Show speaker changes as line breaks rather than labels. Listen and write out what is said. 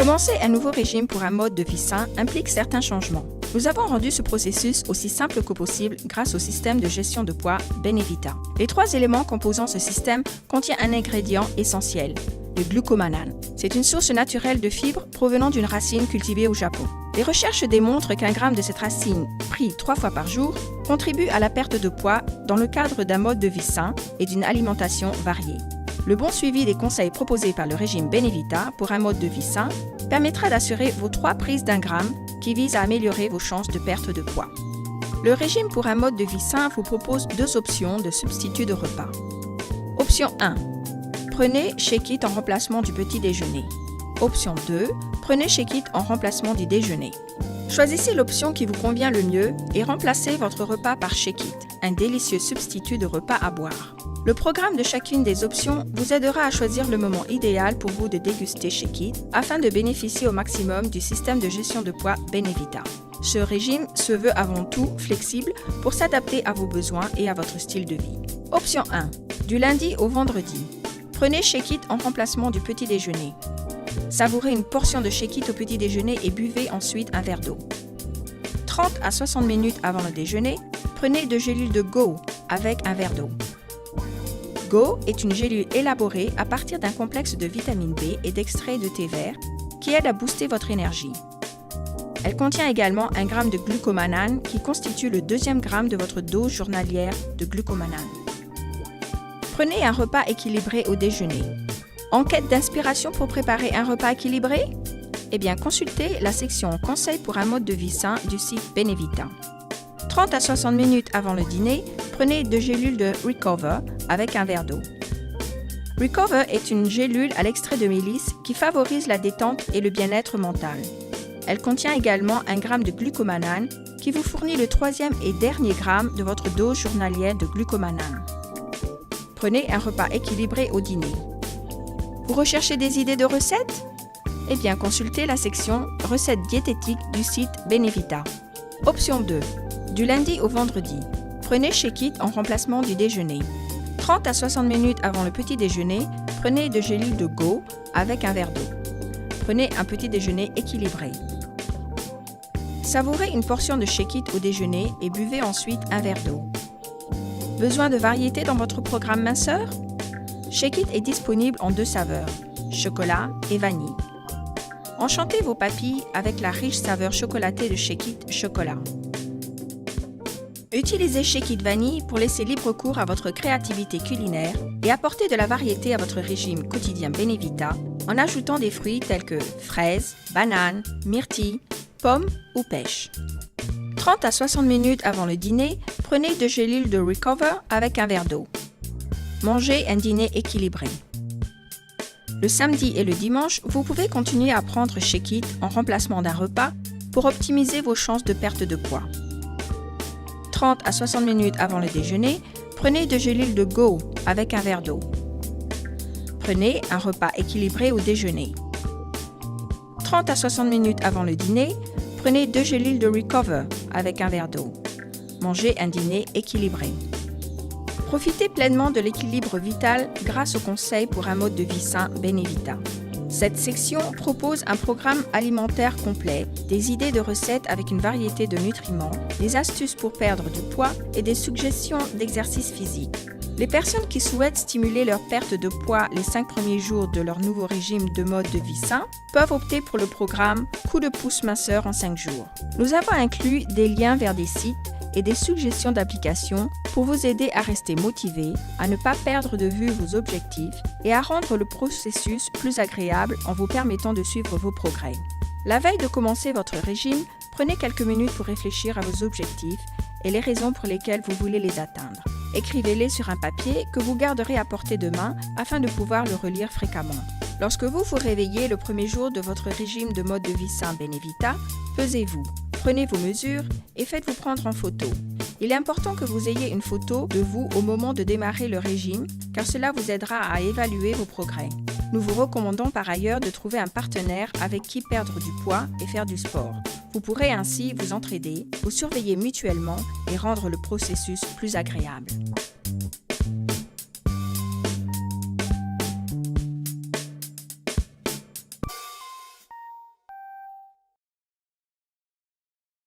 Commencer un nouveau régime pour un mode de vie sain implique certains changements. Nous avons rendu ce processus aussi simple que possible grâce au système de gestion de poids Benevita. Les 3 éléments composant ce système contiennent un ingrédient essentiel, le glucomanane. C'est une source naturelle de fibres provenant d'une racine cultivée au Japon. Les recherches démontrent qu'un gramme de cette racine, pris 3 fois par jour, contribue à la perte de poids dans le cadre d'un mode de vie sain et d'une alimentation variée. Le bon suivi des conseils proposés par le régime Benevita pour un mode de vie sain permettra d'assurer vos 3 prises d'1 gramme qui visent à améliorer vos chances de perte de poids. Le régime pour un mode de vie sain vous propose 2 options de substitut de repas. Option 1. Prenez Shake It en remplacement du petit déjeuner. Option 2. Prenez Shake It en remplacement du déjeuner. Choisissez l'option qui vous convient le mieux et remplacez votre repas par Shake It, un délicieux substitut de repas à boire. Le programme de chacune des options vous aidera à choisir le moment idéal pour vous de déguster Shake It afin de bénéficier au maximum du système de gestion de poids Benevita. Ce régime se veut avant tout flexible pour s'adapter à vos besoins et à votre style de vie. Option 1. Du lundi au vendredi. Prenez Shake It en remplacement du petit déjeuner. Savourez une portion de Shake It au petit déjeuner et buvez ensuite un verre d'eau. 30 à 60 minutes avant le déjeuner, prenez 2 gélules de Go avec un verre d'eau. Go est une gélule élaborée à partir d'un complexe de vitamine B et d'extrait de thé vert qui aide à booster votre énergie. Elle contient également 1 gramme de glucomanane qui constitue le 2e gramme de votre dose journalière de glucomanane. Prenez un repas équilibré au déjeuner. En quête d'inspiration pour préparer un repas équilibré? Eh bien, consultez la section Conseils pour un mode de vie sain du site Benevita. 30 à 60 minutes avant le dîner, prenez 2 gélules de Recover avec un verre d'eau. Recover est une gélule à l'extrait de mélisse qui favorise la détente et le bien-être mental. Elle contient également 1 gramme de glucomanane qui vous fournit le 3e et dernier gramme de votre dose journalière de glucomanane. Prenez un repas équilibré au dîner. Vous recherchez des idées de recettes? Eh bien, consultez la section Recettes diététiques du site Benevita. Option 2. Du lundi au vendredi. Prenez Shake It en remplacement du déjeuner. 30 à 60 minutes avant le petit déjeuner, prenez 2 gélules de Go avec un verre d'eau. Prenez un petit déjeuner équilibré. Savourez une portion de Shake It au déjeuner et buvez ensuite un verre d'eau. Besoin de variété dans votre programme minceur? Shake It est disponible en 2 saveurs, chocolat et vanille. Enchantez vos papilles avec la riche saveur chocolatée de Shake It chocolat. Utilisez Shake It vanille pour laisser libre cours à votre créativité culinaire et apporter de la variété à votre régime quotidien Benevita en ajoutant des fruits tels que fraises, bananes, myrtilles, pommes ou pêches. 30 à 60 minutes avant le dîner, prenez 2 gélules de Recover avec un verre d'eau. Mangez un dîner équilibré. Le samedi et le dimanche, vous pouvez continuer à prendre Shake It en remplacement d'un repas pour optimiser vos chances de perte de poids. 30 à 60 minutes avant le déjeuner, prenez 2 gélules de Go avec un verre d'eau. Prenez un repas équilibré au déjeuner. 30 à 60 minutes avant le dîner, prenez 2 gélules de Recover avec un verre d'eau. Mangez un dîner équilibré. Profitez pleinement de l'équilibre vital grâce aux conseils pour un mode de vie sain Benevita. Cette section propose un programme alimentaire complet, des idées de recettes avec une variété de nutriments, des astuces pour perdre du poids et des suggestions d'exercices physiques. Les personnes qui souhaitent stimuler leur perte de poids les 5 premiers jours de leur nouveau régime de mode de vie sain peuvent opter pour le programme Coup de pouce minceur en 5 jours. Nous avons inclus des liens vers des sites et des suggestions d'applications pour vous aider à rester motivé, à ne pas perdre de vue vos objectifs et à rendre le processus plus agréable en vous permettant de suivre vos progrès. La veille de commencer votre régime, prenez quelques minutes pour réfléchir à vos objectifs et les raisons pour lesquelles vous voulez les atteindre. Écrivez-les sur un papier que vous garderez à portée de main afin de pouvoir le relire fréquemment. Lorsque vous vous réveillez le premier jour de votre régime de mode de vie sain Benevita, pesez-vous. Prenez vos mesures et faites-vous prendre en photo. Il est important que vous ayez une photo de vous au moment de démarrer le régime car cela vous aidera à évaluer vos progrès. Nous vous recommandons par ailleurs de trouver un partenaire avec qui perdre du poids et faire du sport. Vous pourrez ainsi vous entraider, vous surveiller mutuellement et rendre le processus plus agréable.